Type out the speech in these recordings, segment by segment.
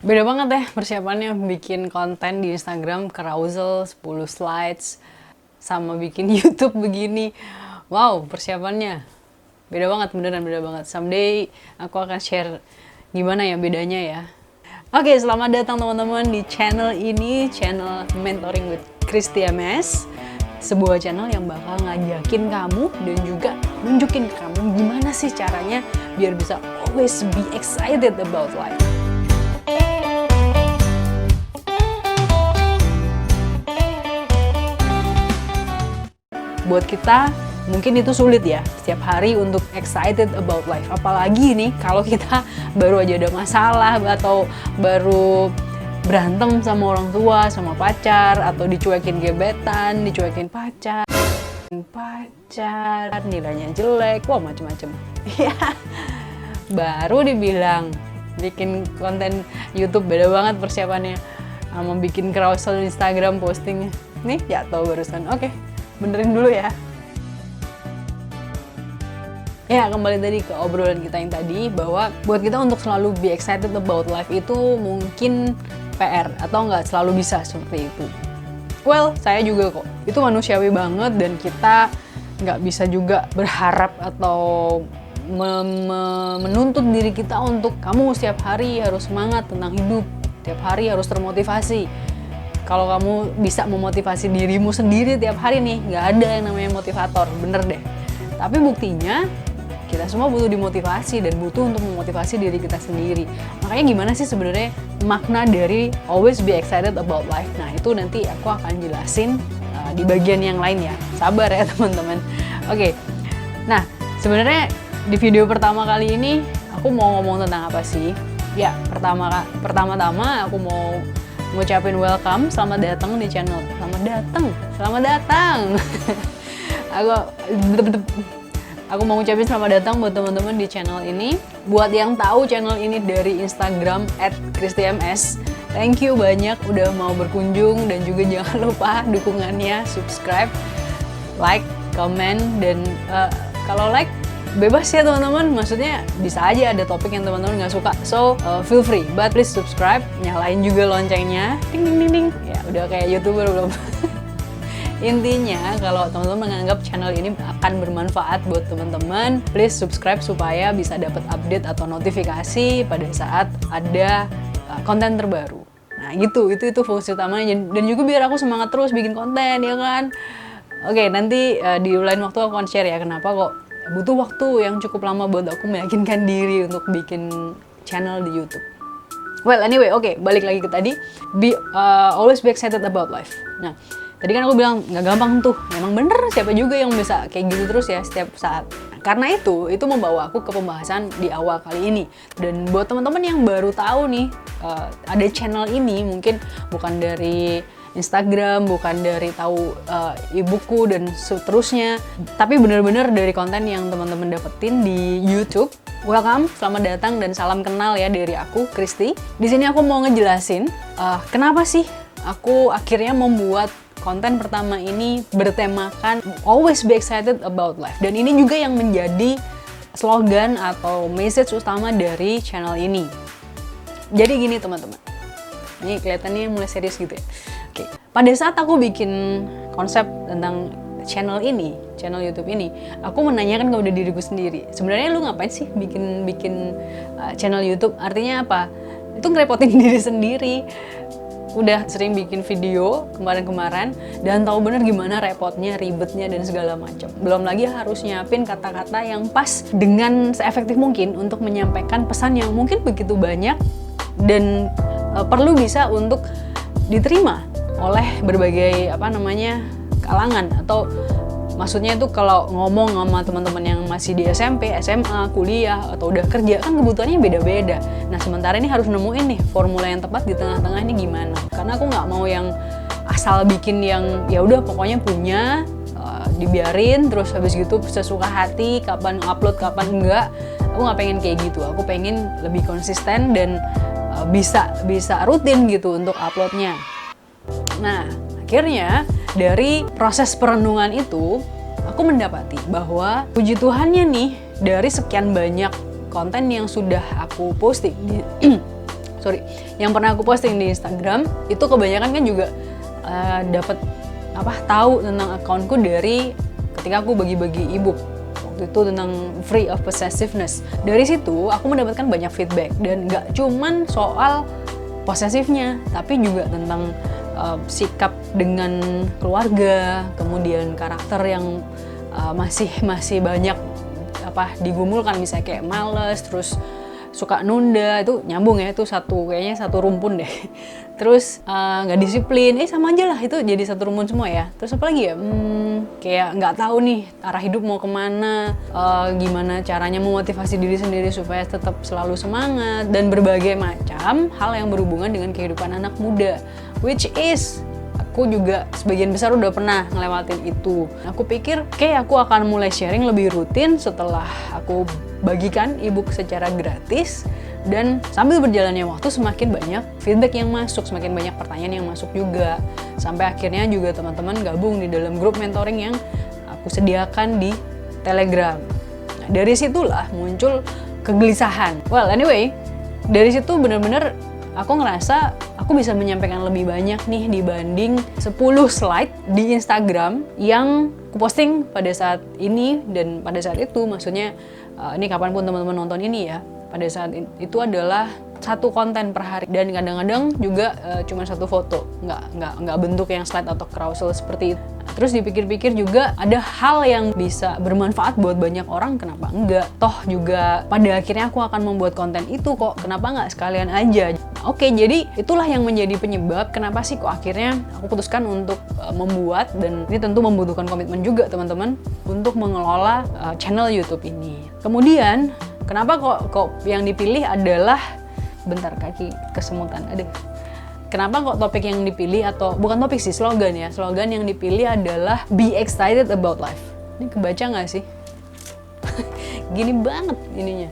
Beda banget deh persiapannya bikin konten di Instagram carousel 10 slides sama bikin YouTube begini. Wow, persiapannya beda banget, beneran beda banget. Someday aku akan share gimana ya bedanya ya. Oke, selamat datang teman-teman di channel ini, channel Mentoring with Christy MS. Sebuah channel yang bakal ngajakin kamu dan juga nunjukin ke kamu gimana sih caranya biar bisa always be excited about life. Buat kita mungkin itu sulit ya setiap hari untuk excited about life, apalagi nih kalau kita baru aja ada masalah atau baru berantem sama orang tua, sama pacar, atau dicuekin gebetan, dicuekin pacar, nilainya jelek, wah macem-macem. Baru dibilang bikin konten YouTube, beda banget persiapannya sama bikin carousel Instagram postingnya. Nih jatuh barusan. Oke, benerin dulu ya. Ya, kembali tadi ke obrolan kita yang tadi, bahwa buat kita untuk selalu be excited about life itu mungkin PR, atau nggak selalu bisa seperti itu. Well, saya juga kok. Itu manusiawi banget, dan kita nggak bisa juga berharap atau menuntut diri kita untuk kamu setiap hari harus semangat tentang hidup, setiap hari harus termotivasi. Kalau kamu bisa memotivasi dirimu sendiri tiap hari nih, nggak ada yang namanya motivator, bener deh. Tapi buktinya, kita semua butuh dimotivasi dan butuh untuk memotivasi diri kita sendiri. Makanya gimana sih sebenarnya makna dari always be excited about life? Nah, itu nanti aku akan jelasin di bagian yang lain ya. Sabar ya teman-teman. Oke. Nah, sebenarnya di video pertama kali ini aku mau ngomong tentang apa sih? Ya, pertama-tama aku mau ngucapin welcome, selamat datang di channel. Selamat datang. Aku mau ngucapin selamat datang buat teman-teman di channel ini. Buat yang tahu channel ini dari Instagram @ChristyMS, thank you banyak udah mau berkunjung, dan juga jangan lupa dukungannya, subscribe, like, comment, dan kalau like bebas ya teman-teman, maksudnya bisa aja ada topik yang teman-teman nggak suka, so feel free, but please subscribe, nyalain juga loncengnya, ding ding ding ding, ya udah kayak YouTuber belum. Intinya kalau teman-teman menganggap channel ini akan bermanfaat buat teman-teman, please subscribe supaya bisa dapat update atau notifikasi pada saat ada konten terbaru. Nah itu fungsi utamanya, dan juga biar aku semangat terus bikin konten ya kan. Oke, nanti di lain waktu aku akan share ya kenapa kok butuh waktu yang cukup lama buat aku meyakinkan diri untuk bikin channel di YouTube. Well anyway, oke, balik lagi ke tadi, always be excited about life. Nah, tadi kan aku bilang nggak gampang tuh, memang bener, siapa juga yang bisa kayak gitu terus ya setiap saat. Karena itu membawa aku ke pembahasan di awal kali ini. Dan buat teman-teman yang baru tahu nih, ada channel ini, mungkin bukan dari Instagram, bukan dari tahu ibuku dan seterusnya, tapi bener-bener dari konten yang teman-teman dapetin di YouTube. Welcome, selamat datang dan salam kenal ya dari aku, Christy. Di sini aku mau ngejelasin kenapa sih aku akhirnya membuat konten pertama ini bertemakan always be excited about life. Dan ini juga yang menjadi slogan atau message utama dari channel ini. Jadi gini teman-teman, ini kelihatannya mulai serius gitu ya. Oke. Pada saat aku bikin konsep tentang channel YouTube ini, aku menanyakan kepada diriku sendiri, sebenarnya lu ngapain sih bikin channel YouTube? Artinya apa? Itu ngerepotin diri sendiri. Udah sering bikin video kemarin-kemarin dan tahu bener gimana repotnya, ribetnya, dan segala macam. Belum lagi harus nyiapin kata-kata yang pas dengan seefektif mungkin untuk menyampaikan pesan yang mungkin begitu banyak dan perlu bisa untuk diterima oleh berbagai kalangan, atau maksudnya itu kalau ngomong sama teman-teman yang masih di SMP, SMA, kuliah, atau udah kerja, kan kebutuhannya beda-beda. Nah, sementara ini harus nemuin nih formula yang tepat di tengah-tengah ini gimana. Karena aku nggak mau yang asal bikin yang ya udah pokoknya punya, dibiarin, terus habis gitu sesuka hati, kapan upload, kapan enggak. Aku nggak pengen kayak gitu. Aku pengen lebih konsisten dan bisa rutin gitu untuk uploadnya. Nah, akhirnya dari proses perenungan itu, aku mendapati bahwa puji Tuhannya nih, dari sekian banyak konten yang sudah aku posting yang pernah aku posting di Instagram itu kebanyakan kan juga dapat tahu tentang akunku dari ketika aku bagi-bagi ebook waktu itu tentang Free of Possessiveness. Dari situ aku mendapatkan banyak feedback, dan nggak cuman soal posesifnya, tapi juga tentang sikap dengan keluarga, kemudian karakter yang masih banyak digumulkan, misalnya kayak males, terus suka nunda, itu nyambung ya, itu kayaknya satu rumpun deh. Terus nggak disiplin, sama aja lah, itu jadi satu rumpun semua ya. Terus apa lagi ya, kayak nggak tahu nih arah hidup mau kemana, gimana caranya memotivasi diri sendiri supaya tetap selalu semangat, dan berbagai macam hal yang berhubungan dengan kehidupan anak muda, which is aku juga sebagian besar udah pernah ngelewatin itu. Aku pikir kayak aku akan mulai sharing lebih rutin setelah aku bagikan ebook secara gratis, dan sambil berjalannya waktu semakin banyak feedback yang masuk, semakin banyak pertanyaan yang masuk juga, sampai akhirnya juga teman-teman gabung di dalam grup mentoring yang aku sediakan di Telegram. Nah, dari situlah muncul kegelisahan. Well, anyway, dari situ bener-bener aku ngerasa aku bisa menyampaikan lebih banyak nih dibanding 10 slide di Instagram yang aku posting pada saat ini dan pada saat itu. Maksudnya ini kapanpun teman-teman nonton ini ya, pada saat itu adalah satu konten per hari, dan kadang-kadang juga cuma satu foto, nggak bentuk yang slide atau carousel seperti itu. Terus dipikir-pikir juga ada hal yang bisa bermanfaat buat banyak orang, kenapa enggak? Toh juga pada akhirnya aku akan membuat konten itu kok, kenapa nggak sekalian aja? Oke, jadi itulah yang menjadi penyebab kenapa sih kok akhirnya aku putuskan untuk membuat, dan ini tentu membutuhkan komitmen juga teman-teman untuk mengelola channel YouTube ini. Kemudian kenapa kok yang dipilih adalah, bentar kaki kesemutan, kenapa kok topik yang dipilih, atau bukan topik sih, slogan yang dipilih adalah be excited about life. Ini kebaca nggak sih? Gini banget ininya.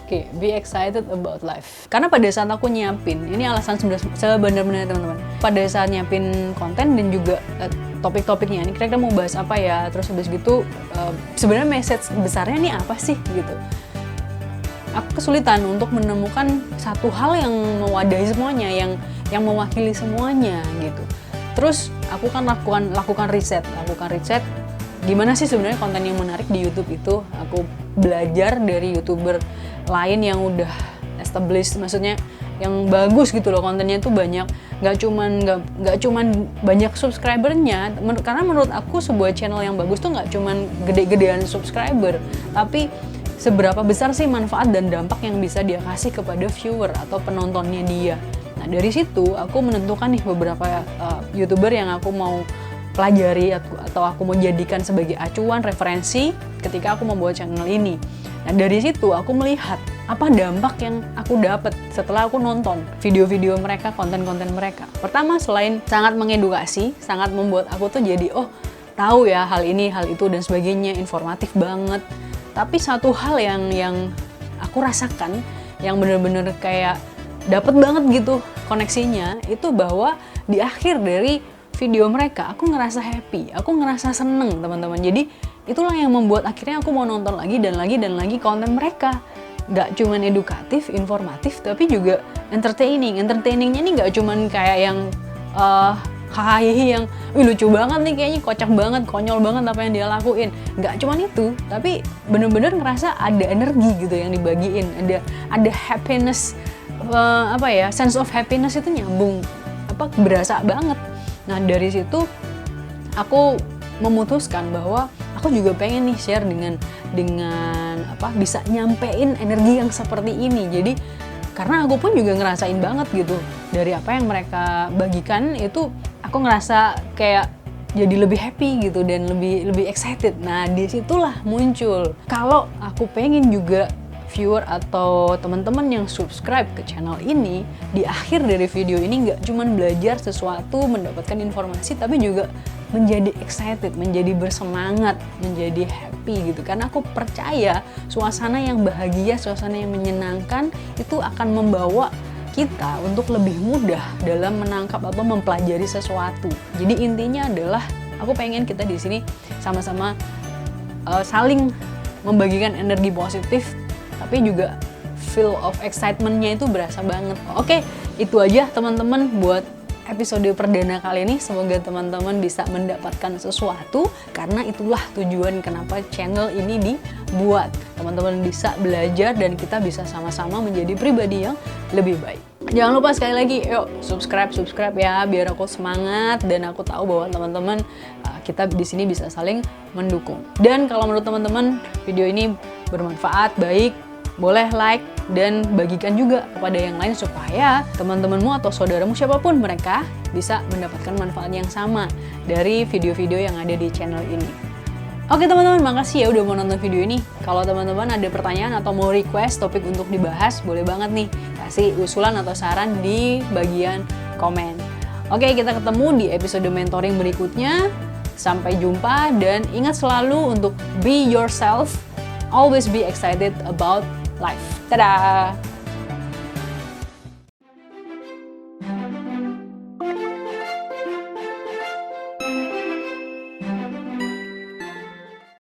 Oke, be excited about life. Karena pada saat aku nyiapin, ini alasan sebenarnya teman-teman. Pada saat nyiapin konten dan juga topik-topiknya, ini kira-kira mau bahas apa ya, terus habis gitu sebenarnya message besarnya nih apa sih gitu. Aku kesulitan untuk menemukan satu hal yang mewadahi semuanya, yang mewakili semuanya gitu. Terus aku kan lakukan riset gimana sih sebenarnya konten yang menarik di YouTube itu. Aku belajar dari YouTuber lain yang udah established, maksudnya yang bagus gitu loh, kontennya itu banyak, nggak cuman banyak subscribernya, karena menurut aku sebuah channel yang bagus tuh nggak cuman gede-gedean subscriber, tapi seberapa besar sih manfaat dan dampak yang bisa dia kasih kepada viewer atau penontonnya dia. Nah, dari situ aku menentukan nih beberapa YouTuber yang aku mau pelajari atau aku mau jadikan sebagai acuan referensi ketika aku membuat channel ini. Nah, dari situ aku melihat apa dampak yang aku dapat setelah aku nonton video-video mereka, konten-konten mereka. Pertama, selain sangat mengedukasi, sangat membuat aku tuh jadi tahu ya hal ini, hal itu dan sebagainya, informatif banget. Tapi satu hal yang aku rasakan, yang bener-bener kayak dapet banget gitu koneksinya, itu bahwa di akhir dari video mereka aku ngerasa happy, aku ngerasa seneng teman-teman. Jadi itulah yang membuat akhirnya aku mau nonton lagi dan lagi konten mereka. Gak cuman edukatif, informatif, tapi juga entertaining. Entertainingnya nih gak cuman kayak yang hahaha yang lucu banget nih, kayaknya kocak banget, konyol banget apa yang dia lakuin. Nggak cuman itu, tapi bener-bener ngerasa ada energi gitu yang dibagiin, ada happiness, sense of happiness itu nyambung, berasa banget. Nah, dari situ aku memutuskan bahwa aku juga pengen nih share dengan bisa nyampein energi yang seperti ini. Jadi karena aku pun juga ngerasain banget gitu dari apa yang mereka bagikan itu, aku ngerasa kayak jadi lebih happy gitu dan lebih excited. Nah, disitulah muncul kalau aku pengen juga viewer atau teman-teman yang subscribe ke channel ini di akhir dari video ini nggak cuman belajar sesuatu, mendapatkan informasi, tapi juga menjadi excited, menjadi bersemangat, menjadi happy gitu. Karena aku percaya suasana yang bahagia, suasana yang menyenangkan itu akan membawa kita untuk lebih mudah dalam menangkap atau mempelajari sesuatu. Jadi intinya adalah aku pengen kita di sini sama-sama saling membagikan energi positif, tapi juga feel of excitement-nya itu berasa banget. Oke, itu aja teman-teman buat episode perdana kali ini. Semoga teman-teman bisa mendapatkan sesuatu, karena itulah tujuan kenapa channel ini dibuat. Teman-teman bisa belajar dan kita bisa sama-sama menjadi pribadi yang lebih baik. Jangan lupa sekali lagi, yuk subscribe ya, biar aku semangat dan aku tahu bahwa teman-teman kita di sini bisa saling mendukung. Dan kalau menurut teman-teman video ini bermanfaat, baik, boleh like dan bagikan juga kepada yang lain supaya teman-temanmu atau saudaramu siapapun mereka bisa mendapatkan manfaat yang sama dari video-video yang ada di channel ini. Oke teman-teman, makasih ya udah mau nonton video ini. Kalau teman-teman ada pertanyaan atau mau request topik untuk dibahas, boleh banget nih kasih usulan atau saran di bagian komen. Oke, kita ketemu di episode mentoring berikutnya. Sampai jumpa dan ingat selalu untuk be yourself, always be excited about life. Dadah!